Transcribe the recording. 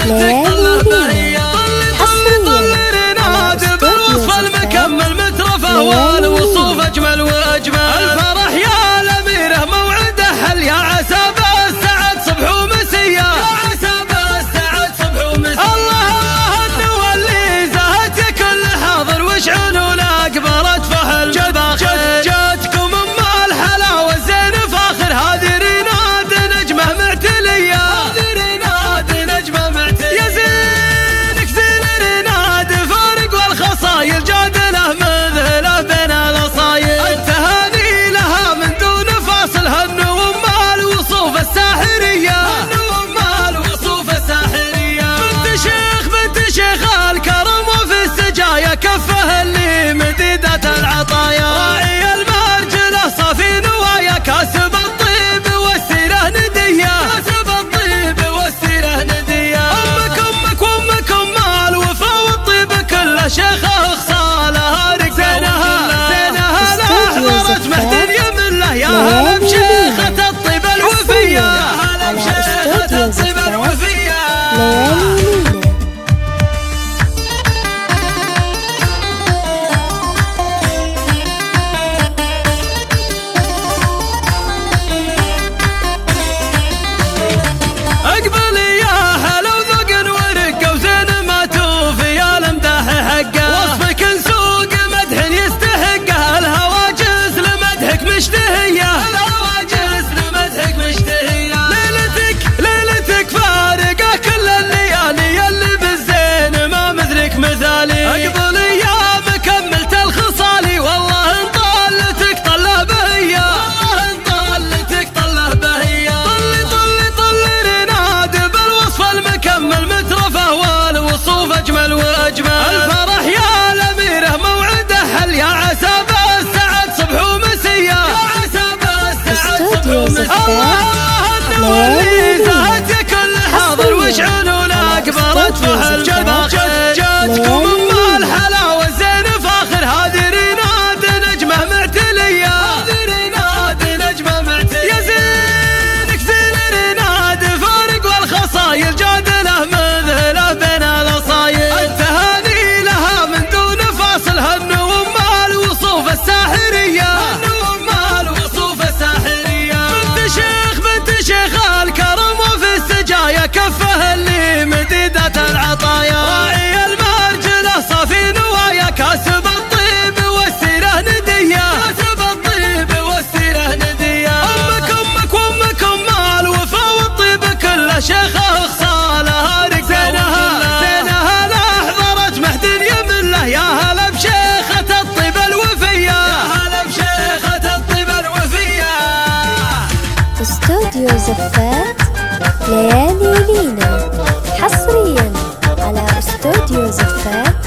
ليالي لينا حصريا على استوديو المكمل مترفه والوصوف اجمل واجمل. الفرح يا الاميره موعده هل يا عسى بالسعد صبح ومسيه، يا عسى بالسعد صبح ومسيه. الله النوى اللي زهت كل حاضر وشعلوا اكبرت فهل جاتكم ام الحلاوه الزين فاخر. هذه ريناد نجمه معتليه، هذه ريناد نجمه معتليه. يا زينك زين ريناد فارق والخصايل جادله مذهله بين الاصايل. التهاني لها من دون فاصل هنو ام الوصوف الساحريه، هنو ام الوصوف الساحريه. بنت شيخ الكرم وفي السجايا كفه اللي مديده العطايا. راعي المرجله صافي نوايا كاسب الطيب والسيره نديه، كاسب الطيب والسيره نديه. امك وامك ام الوفا والطيب كله شيخه خصالها رجالها زينها لاحضرت مهد يمله. يا هلا بشيخه الطيب الوفيه، يا هلا بشيخه الطيب الوفيه. اقبلي يا هلا وذوق ورقه وزين ما توفي يا المدح حقه. وصفك نسوق مدح يستحقه، الهواجس لمدحك مشتهيه، الهواجس لمدحك مشتهيه. ليلتك فارقه كل الليالي اللي بالزين ما مثلك مثالي. اقبلي يا مكملة الخصالي والله ان طالتك طله بهيه، والله ان طالتك طله بهيه. طلي ريناد بالوصف المكمل مترفه والوصوف اجمل واجمل. الفرح يا الاميره موعده هل يا عسى بالسعد صبح ومسيه، يا عسى بالسعد صبح ومسيه. الله النوى اللي زهت كل حاضر وشعلوا اكبرت فهل جاتكم ام الحلاوه الزين فاخر. هذه ريناد نجمه معتليه، هذه ريناد نجمه معتليه. يا زينك زين ريناد فارق والخصايل جادله مذهله بين الاصايل. التهاني لها من دون فاصل هنو ام الوصوف الساحريه، هنو ام الوصوف الساحريه. بنت شيخ الكرم وفي السجايا كفه اللي مديده العطايا. راعي المرجله صافي نوايا كاسب الطيب والسيره نديه، كاسب الطيب والسيره نديه. امك ام الوفا والطيب كله شيخه خصالها زينها لاحضرت مهد يمله. يا هلا بشيخه الطيب الوفيه، يا هلا بشيخه الطيب الوفيه. استوديو زفات ليالي لينا حصريا على استوديو زفات.